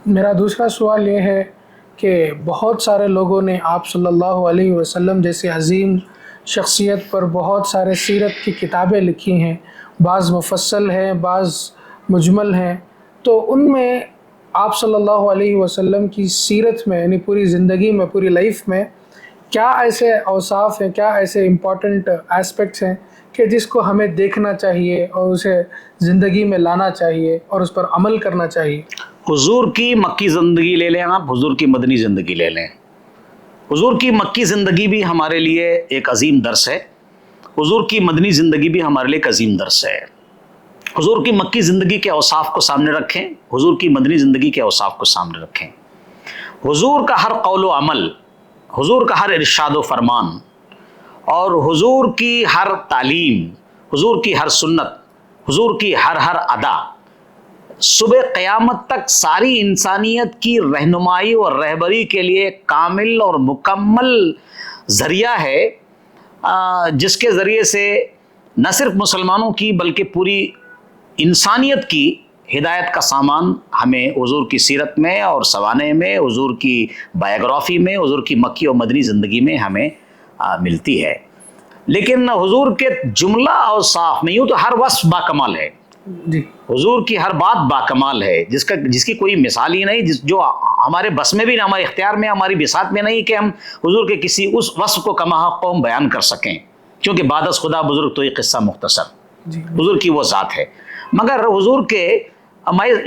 میرا دوسرا سوال یہ ہے کہ بہت سارے لوگوں نے آپ صلی اللہ علیہ وسلم جیسے عظیم شخصیت پر بہت سارے سیرت کی کتابیں لکھی ہیں، بعض مفصل ہیں، بعض مجمل ہیں، تو ان میں آپ صلی اللہ علیہ وسلم کی سیرت میں یعنی پوری زندگی میں، پوری لائف میں کیا ایسے اوصاف ہیں، کیا ایسے امپورٹنٹ ایسپیکٹس ہیں کہ جس کو ہمیں دیکھنا چاہیے اور اسے زندگی میں لانا چاہیے اور اس پر عمل کرنا چاہیے؟ حضور کی مکی زندگی لے لیں آپ، حضور کی مدنی زندگی لے لیں۔ حضور کی مکی زندگی بھی ہمارے لیے ایک عظیم درس ہے، حضور کی مدنی زندگی بھی ہمارے لیے ایک عظیم درس ہے۔ حضور کی مکی زندگی کے اوصاف کو سامنے رکھیں، حضور کی مدنی زندگی کے اوصاف کو سامنے رکھیں۔ حضور کا ہر قول و عمل، حضور کا ہر ارشاد و فرمان اور حضور کی ہر تعلیم، حضور کی ہر سنت، حضور کی ہر ادا صبح قیامت تک ساری انسانیت کی رہنمائی اور رہبری کے لیے کامل اور مکمل ذریعہ ہے، جس کے ذریعے سے نہ صرف مسلمانوں کی بلکہ پوری انسانیت کی ہدایت کا سامان ہمیں حضور کی سیرت میں اور سوانح میں، حضور کی بایوگرافی میں، حضور کی مکی اور مدنی زندگی میں ہمیں ملتی ہے۔ لیکن حضور کے جملہ اوصاف میں یوں تو ہر وصف باکمال ہے، جی، حضور کی ہر بات باکمال ہے، جس کی کوئی مثال ہی نہیں، جو ہمارے بس میں بھی نہیں، ہمارے اختیار میں، ہماری بساط میں نہیں کہ ہم حضور کے کسی اس وصف کو کما حق ہم بیان کر سکیں، کیونکہ بعد از خدا بزرگ تو یہ قصہ مختصر، جی، حضور کی وہ ذات ہے۔ مگر حضور کے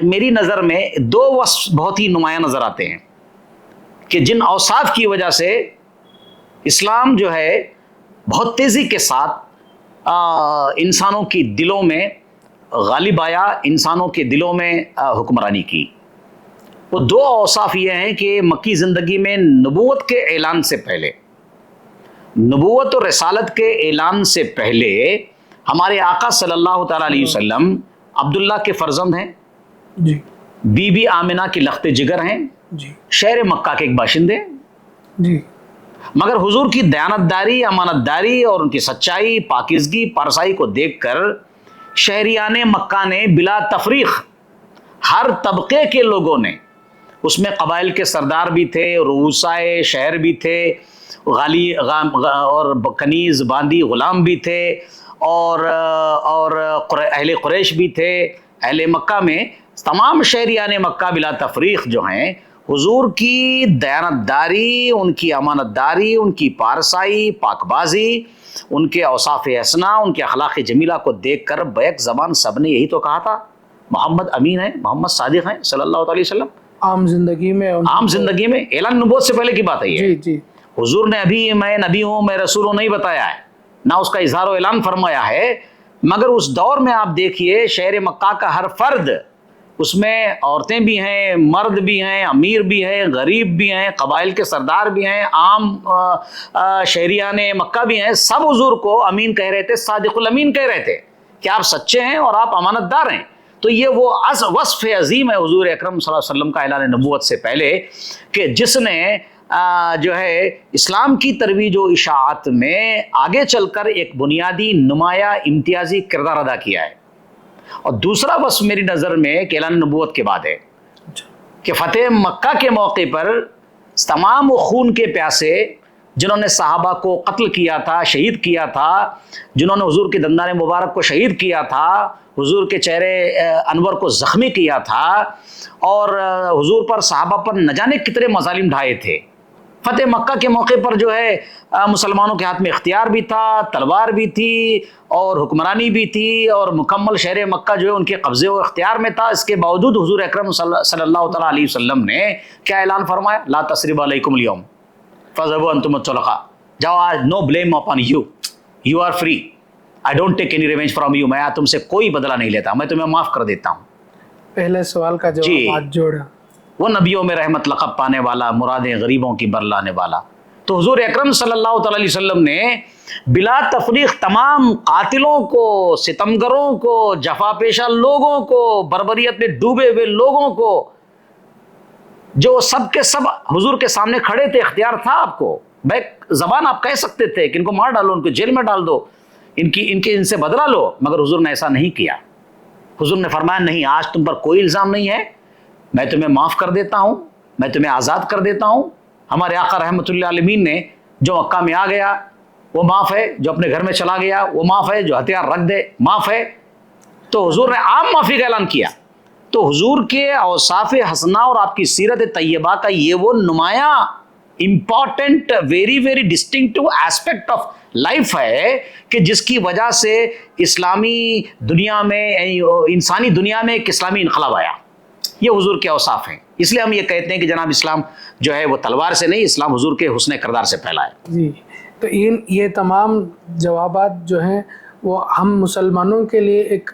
میری نظر میں دو وصف بہت ہی نمایاں نظر آتے ہیں کہ جن اوصاف کی وجہ سے اسلام جو ہے بہت تیزی کے ساتھ انسانوں کی دلوں میں غالب آیا، انسانوں کے دلوں میں حکمرانی کی۔ وہ دو اوصاف یہ ہیں کہ مکی زندگی میں نبوت کے اعلان سے پہلے، نبوت اور رسالت کے اعلان سے پہلے ہمارے آقا صلی اللہ تعالیٰ علیہ وسلم عبداللہ کے فرزند ہیں، جی، بی بی آمنہ کی لخت جگر ہیں، جی، شہر مکہ کے ایک باشندے، جی، مگر حضور کی دیانت داری، امانت داری اور ان کی سچائی، پاکیزگی، پارسائی کو دیکھ کر شہریان مکہ نے بلا تفریق ہر طبقے کے لوگوں نے، اس میں قبائل کے سردار بھی تھے، رؤسائے شہر بھی تھے، غالی اور کنیز باندی غلام بھی تھے، اور اہل قریش بھی تھے، اہل مکہ میں تمام شہریان مکہ بلا تفریق جو ہیں حضور کی دیانت داری، ان کی امانت داری، ان کی پارسائی، پاک بازی، ان کے اوصاف حسنہ، ان کے اخلاق جمیلہ کو دیکھ کر بیک زبان سب نے یہی تو کہا تھا، محمد امین ہیں، محمد صادق ہیں صلی اللہ علیہ وسلم۔ عام زندگی میں عام زندگی میں اعلان نبوت سے پہلے کی بات ہے یہ۔ جی، جی، حضور نے ابھی میں نبی ہوں، میں رسول ہوں نہیں بتایا ہے، نہ اس کا اظہار و اعلان فرمایا ہے، مگر اس دور میں آپ دیکھیے شہر مکہ کا ہر فرد، اس میں عورتیں بھی ہیں، مرد بھی ہیں، امیر بھی ہیں، غریب بھی ہیں، قبائل کے سردار بھی ہیں، عام شہریان مکہ بھی ہیں، سب حضور کو امین کہہ رہے تھے، صادق الامین کہہ رہے تھے کہ آپ سچے ہیں اور آپ امانت دار ہیں۔ تو یہ وہ وصف عظیم ہے حضور اکرم صلی اللہ علیہ وسلم کا اعلان نبوت سے پہلے، کہ جس نے جو ہے اسلام کی ترویج و اشاعت میں آگے چل کر ایک بنیادی نمایاں امتیازی کردار ادا کیا ہے۔ اور دوسرا وصف میری نظر میں کہ اعلان نبوت کے بعد ہے کہ فتح مکہ کے موقع پر تمام خون کے پیاسے جنہوں نے صحابہ کو قتل کیا تھا، شہید کیا تھا، جنہوں نے حضور کے دندان مبارک کو شہید کیا تھا، حضور کے چہرے انور کو زخمی کیا تھا، اور حضور پر صحابہ پر نہ جانے کتنے مظالم ڈھائے تھے، فتح مکہ کے موقع پر جو ہے مسلمانوں کے ہاتھ میں اختیار بھی تھا، تلوار بھی تھی اور حکمرانی بھی تھی، اور مکمل شہر مکہ جو ہے ان کے قبضے و اختیار میں تھا۔ اس کے باوجود حضور اکرم صلی اللہ تعالیٰ علیہ وسلم نے کیا اعلان فرمایا؟ لا تثریب علیکم اليوم فاذهبوا انتم الطلقاء، جاؤ آج، no blame upon you, you are free, I don't take any revenge from you, میں تم سے کوئی بدلہ نہیں لیتا، میں تمہیں معاف کر دیتا ہوں۔ پہلے سوال کا جواب آج جوڑا، وہ نبیوں میں رحمت لقب پانے والا، مرادیں غریبوں کی برلانے والا۔ تو حضور اکرم صلی اللہ تعالی علیہ وسلم نے بلا تفریق تمام قاتلوں کو، ستمگروں کو، جفا پیشہ لوگوں کو، بربریت میں ڈوبے ہوئے لوگوں کو، جو سب کے سب حضور کے سامنے کھڑے تھے، اختیار تھا آپ کو، بیک زبان آپ کہہ سکتے تھے کہ ان کو مار ڈالو، ان کو جیل میں ڈال دو، ان سے بدلہ لو، مگر حضور نے ایسا نہیں کیا۔ حضور نے فرمایا نہیں، آج تم پر کوئی الزام نہیں ہے، میں تمہیں معاف کر دیتا ہوں، میں تمہیں آزاد کر دیتا ہوں۔ ہمارے آقا رحمۃ اللہ عالمین نے جو مکہ میں آ گیا وہ معاف ہے، جو اپنے گھر میں چلا گیا وہ معاف ہے، جو ہتھیار رکھ دے معاف ہے۔ تو حضور نے عام معافی کا اعلان کیا۔ تو حضور کے اوصاف حسنہ اور آپ کی سیرت طیبہ کا یہ وہ نمایاں important very very distinctive aspect of life ہے کہ جس کی وجہ سے اسلامی دنیا میں، انسانی دنیا میں ایک اسلامی انقلاب آیا۔ یہ حضور کے اوصاف ہیں، اس لیے ہم یہ کہتے ہیں کہ جناب اسلام جو ہے وہ تلوار سے نہیں، اسلام حضور کے حسن کردار سے پھیلا ہے۔ جی، تو یہ تمام جوابات جو ہیں وہ ہم مسلمانوں کے لیے ایک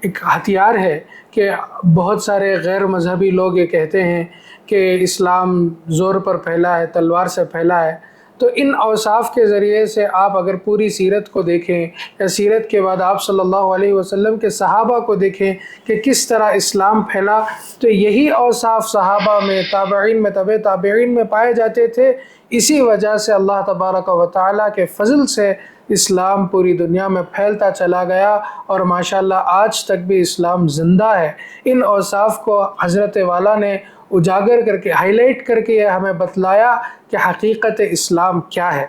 ہتھیار ہے کہ بہت سارے غیر مذہبی لوگ یہ کہتے ہیں کہ اسلام زور پر پھیلا ہے، تلوار سے پھیلا ہے۔ تو ان اوصاف کے ذریعے سے آپ اگر پوری سیرت کو دیکھیں یا سیرت کے بعد آپ صلی اللہ علیہ وسلم کے صحابہ کو دیکھیں کہ کس طرح اسلام پھیلا، تو یہی اوصاف صحابہ میں، تابعین میں، تبع تابعین میں پائے جاتے تھے۔ اسی وجہ سے اللہ تبارک و تعالیٰ کے فضل سے اسلام پوری دنیا میں پھیلتا چلا گیا، اور ماشاءاللہ آج تک بھی اسلام زندہ ہے۔ ان اوصاف کو حضرت والا نے اجاگر کر کے، ہائی لائٹ کر کے ہمیں بتلایا کہ حقیقت اسلام کیا ہے۔